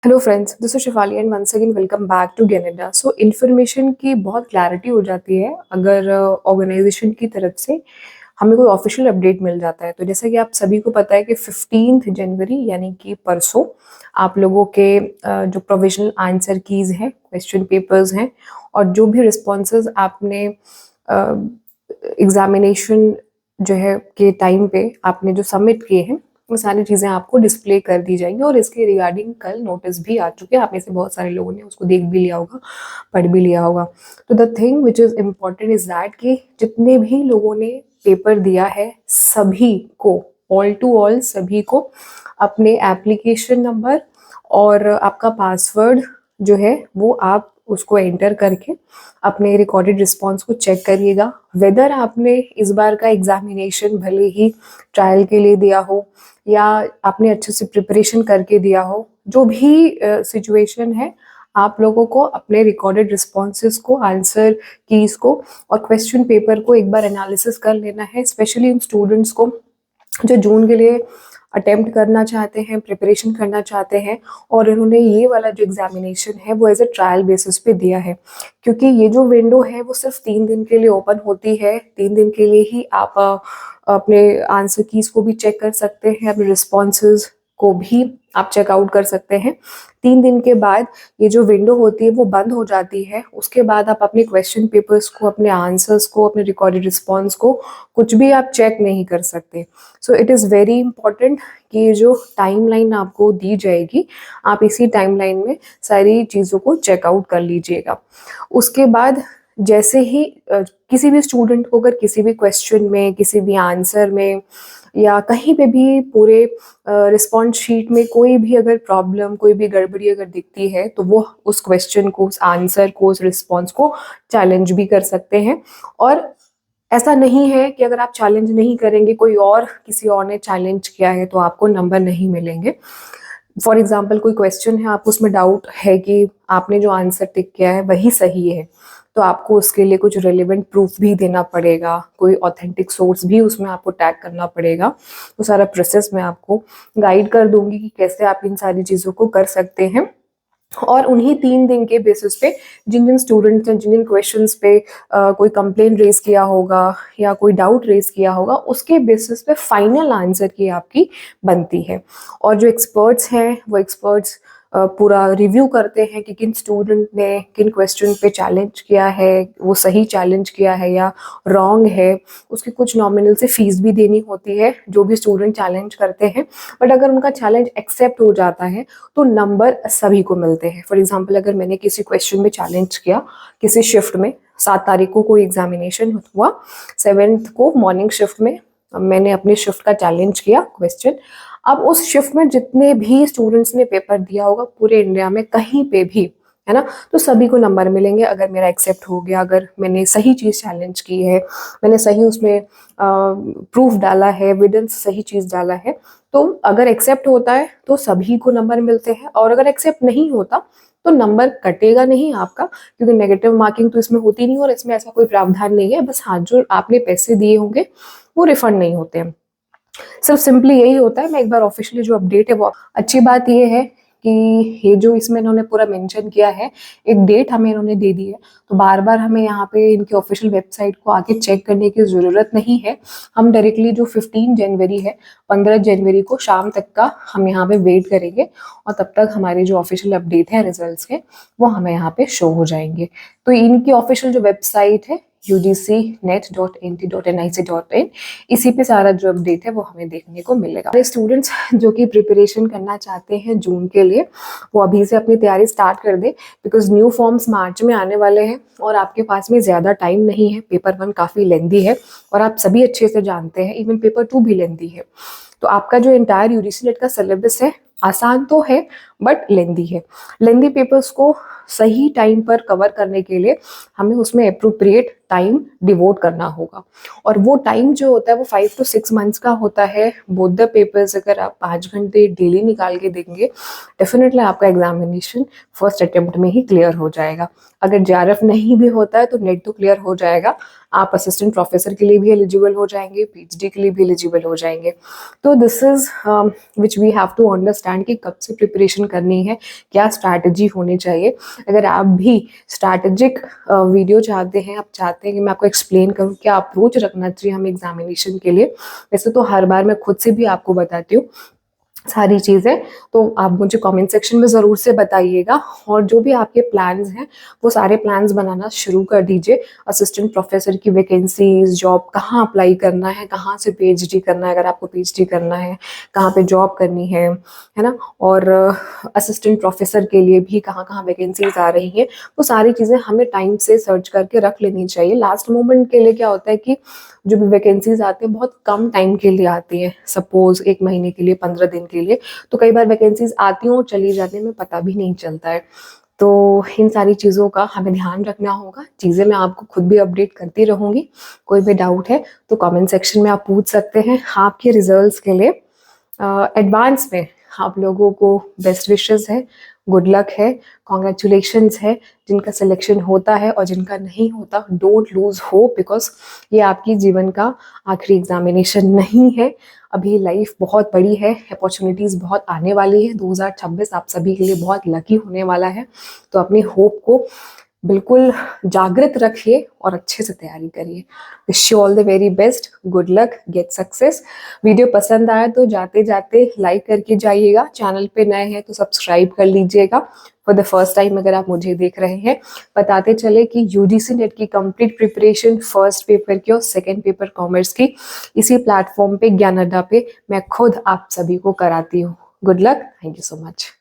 Hello friends, this is Shifali and once again welcome back to गेनेडा। So information की बहुत clarity हो जाती है अगर ऑर्गेनाइजेशन की तरफ से हमें कोई ऑफिशियल अपडेट मिल जाता है। तो जैसा कि आप सभी को पता है कि 15 जनवरी यानी कि परसों आप लोगों के जो प्रोविजनल आंसर कीज हैं, क्वेश्चन पेपर्स हैं और जो भी रिस्पॉन्सेज आपने एग्जामिनेशन जो है के टाइम पे आपने जो सबमिट किए हैं वो सारी चीज़ें आपको डिस्प्ले कर दी जाएंगी। और इसके रिगार्डिंग कल नोटिस भी आ चुके हैं, आप में से बहुत सारे लोगों ने उसको देख भी लिया होगा, पढ़ भी लिया होगा। तो the thing which is important is that कि जितने भी लोगों ने पेपर दिया है सभी को, ऑल टू ऑल सभी को अपने एप्लीकेशन नंबर और आपका पासवर्ड जो है वो आप उसको एंटर करके अपने रिकॉर्डेड रिस्पॉन्स को चेक करिएगा। वेदर आपने इस बार का एग्जामिनेशन भले ही ट्रायल के लिए दिया हो या आपने अच्छे से प्रिपरेशन करके दिया हो, जो भी सिचुएशन है, आप लोगों को अपने रिकॉर्डेड रिस्पॉन्सेस को, आंसर कीज को और क्वेश्चन पेपर को एक बार एनालिसिस कर लेना है। स्पेशली उन स्टूडेंट्स को जो जून के लिए अटेम्प्ट करना चाहते हैं, प्रिपरेशन करना चाहते हैं और इन्होंने ये वाला जो एग्जामिनेशन है वो एज ए ट्रायल बेसिस पे दिया है, क्योंकि ये जो विंडो है वो सिर्फ 3 दिन के लिए ओपन होती है। 3 दिन के लिए ही आप अपने आंसर कीज को भी चेक कर सकते हैं, अपने रिस्पॉन्सेज को भी आप चेकआउट कर सकते हैं। 3 दिन के बाद ये जो विंडो होती है वो बंद हो जाती है। उसके बाद आप अपने क्वेश्चन पेपर्स को, अपने आंसर्स को, अपने रिकॉर्डेड रिस्पॉन्स को कुछ भी आप चेक नहीं कर सकते। So it is very important कि ये जो टाइमलाइन आपको दी जाएगी, आप इसी टाइमलाइन में सारी चीज़ों को चेकआउट कर लीजिएगा। उसके बाद जैसे ही किसी भी स्टूडेंट को अगर किसी भी क्वेश्चन में, किसी भी आंसर में या कहीं पे भी पूरे रिस्पॉन्स शीट में कोई भी अगर प्रॉब्लम, कोई भी गड़बड़ी अगर दिखती है तो वो उस क्वेश्चन को, उस आंसर को, उस रिस्पॉन्स को चैलेंज भी कर सकते हैं। और ऐसा नहीं है कि अगर आप चैलेंज नहीं करेंगे, कोई और किसी और ने चैलेंज किया है तो आपको नंबर नहीं मिलेंगे। फॉर एग्जाम्पल कोई क्वेश्चन है, आपको उसमें डाउट है कि आपने जो आंसर टिक किया है वही सही है, तो आपको उसके लिए कुछ रेलिवेंट प्रूफ भी देना पड़ेगा, कोई ऑथेंटिक सोर्स भी उसमें आपको टैग करना पड़ेगा। तो सारा प्रोसेस मैं आपको गाइड कर दूंगी कि कैसे आप इन सारी चीज़ों को कर सकते हैं। और उन्हीं 3 दिन के बेसिस पे जिन जिन स्टूडेंट्स ने जिन जिन क्वेश्चंस पे कोई कंप्लेन रेज किया होगा या कोई डाउट रेज किया होगा, उसके बेसिस पे फाइनल आंसर की आपकी बनती है। और जो एक्सपर्ट्स हैं वो एक्सपर्ट्स पूरा रिव्यू करते हैं कि किन स्टूडेंट ने किन क्वेश्चन पे चैलेंज किया है, वो सही चैलेंज किया है या रॉन्ग है। उसकी कुछ नॉमिनल से फीस भी देनी होती है जो भी स्टूडेंट चैलेंज करते हैं। बट अगर उनका चैलेंज एक्सेप्ट हो जाता है तो नंबर सभी को मिलते हैं। फॉर एग्जाम्पल अगर मैंने किसी क्वेश्चन में चैलेंज किया किसी शिफ्ट में, 7 तारीख को कोई एग्जामिनेशन हुआ, 7th को मॉर्निंग शिफ्ट में मैंने अपनी शिफ्ट का चैलेंज किया क्वेश्चन। अब उस शिफ्ट में जितने भी स्टूडेंट्स ने पेपर दिया होगा पूरे इंडिया में कहीं पे भी, है ना, तो सभी को नंबर मिलेंगे अगर मेरा एक्सेप्ट हो गया, अगर मैंने सही चीज़ चैलेंज की है, मैंने सही उसमें प्रूफ डाला है, एविडेंस सही चीज़ डाला है। तो अगर एक्सेप्ट होता है तो सभी को नंबर मिलते हैं, और अगर एक्सेप्ट नहीं होता तो नंबर कटेगा नहीं आपका, क्योंकि नेगेटिव मार्किंग तो इसमें होती नहीं और इसमें ऐसा कोई प्रावधान नहीं है। बस हाँ, जो आपने पैसे दिए होंगे वो रिफंड नहीं होते हैं। सिर्फ सिंपली यही होता है। मैं एक बार ऑफिशियली जो अपडेट है वो, अच्छी बात ये है कि ये जो इसमें इन्होंने पूरा मेंशन किया है, एक डेट हमें इन्होंने दे दी है, तो बार बार हमें यहाँ पे इनकी ऑफिशियल वेबसाइट को आके चेक करने की ज़रूरत नहीं है। हम डायरेक्टली जो 15 जनवरी है, 15 जनवरी को शाम तक का हम यहाँ पे वेट करेंगे और तब तक हमारे जो ऑफिशियल अपडेट है रिजल्ट्स के वो हमें यहाँ पे शो हो जाएंगे। तो इनकी ऑफिशियल जो वेबसाइट है ugcnet.nt.nic.in, इसी पे सारा जो अपडेट है वो हमें देखने को मिलेगा। स्टूडेंट्स जो कि प्रिपरेशन करना चाहते हैं जून के लिए, वो अभी से अपनी तैयारी स्टार्ट कर दे, बिकॉज न्यू फॉर्म्स मार्च में आने वाले हैं और आपके पास में ज़्यादा टाइम नहीं है। पेपर 1 काफ़ी लेंदी है और आप सभी अच्छे से जानते हैं, इवन पेपर 2 भी लेंदी है। तो आपका जो एंटायर यूजीसी नेट का सिलेबस है आसान तो है बट लेंदी है। लेंदी पेपर्स को सही टाइम पर कवर करने के लिए हमें उसमें अप्रोप्रिएट टाइम डिवोट करना होगा, और वो टाइम जो होता है वो 5 to 6 मंथ्स का होता है। बोथ द पेपर्स अगर आप 5 घंटे डेली निकाल के देंगे, डेफिनेटली आपका एग्जामिनेशन फर्स्ट अटेम्प्ट में ही क्लियर हो जाएगा। अगर जेआरएफ नहीं भी होता है तो नेट तो क्लियर हो जाएगा, आप असिस्टेंट प्रोफेसर के लिए भी एलिजिबल हो जाएंगे, पीएचडी के लिए भी एलिजिबल हो जाएंगे। तो this is which we have to understand कि कब से प्रिपरेशन करनी है, क्या स्ट्रैटेजी होनी चाहिए। अगर आप भी स्ट्रैटेजिक वीडियो चाहते हैं, आप चाहते हैं कि मैं आपको एक्सप्लेन करूँ क्या अप्रोच रखना चाहिए हमें एग्जामिनेशन के लिए, वैसे तो हर बार मैं खुद से भी आपको बताती हूँ सारी चीज़ें, तो आप मुझे कमेंट सेक्शन में ज़रूर से बताइएगा। और जो भी आपके प्लान्स हैं वो सारे प्लान्स बनाना शुरू कर दीजिए। असिस्टेंट प्रोफेसर की वैकेंसीज, जॉब कहाँ अप्लाई करना है, कहाँ से पीएचडी करना है, अगर आपको पीएचडी करना है कहाँ पे जॉब करनी है ना, और असिस्टेंट प्रोफेसर के लिए भी कहाँ कहाँ वैकेंसीज आ रही हैं, वो सारी चीज़ें हमें टाइम से सर्च करके रख लेनी चाहिए। लास्ट मोमेंट के लिए क्या होता है कि जो भी वैकेंसीज आती हैं बहुत कम टाइम के लिए आती हैं, सपोज 1 महीने के लिए, 15 दिन के लिए, तो कई बार वैकेंसीज आती हैं और चली जाती हैं, हमें पता भी नहीं चलता है। तो इन सारी चीज़ों का हमें ध्यान रखना होगा। चीज़ें मैं आपको खुद भी अपडेट करती रहूँगी। कोई भी डाउट है तो कमेंट सेक्शन में आप पूछ सकते हैं। आपके रिजल्ट्स के लिए एडवांस में आप लोगों को बेस्ट विशेस है, गुड लक है, कॉन्ग्रेचुलेशंस है। जिनका सिलेक्शन होता है और जिनका नहीं होता, डोंट लूज होप, बिकॉज ये आपकी जीवन का आखिरी एग्जामिनेशन नहीं है। अभी लाइफ बहुत बड़ी है, अपॉर्चुनिटीज़ बहुत आने वाली है। 2026 आप सभी के लिए बहुत लकी होने वाला है। तो अपनी होप को बिल्कुल जागृत रखिए और अच्छे से तैयारी करिए। Wish you all the very best, good luck, get success. Video पसंद आया तो जाते जाते लाइक करके जाइएगा। चैनल पे नए हैं तो सब्सक्राइब कर लीजिएगा। फॉर द फर्स्ट टाइम अगर आप मुझे देख रहे हैं, बताते चले कि यूजीसी नेट की कंप्लीट प्रिपरेशन फर्स्ट पेपर की और सेकेंड पेपर कॉमर्स की इसी प्लेटफॉर्म पे ज्ञान अड्डा पे मैं खुद आप सभी को कराती हूँ। Good luck, thank you so much.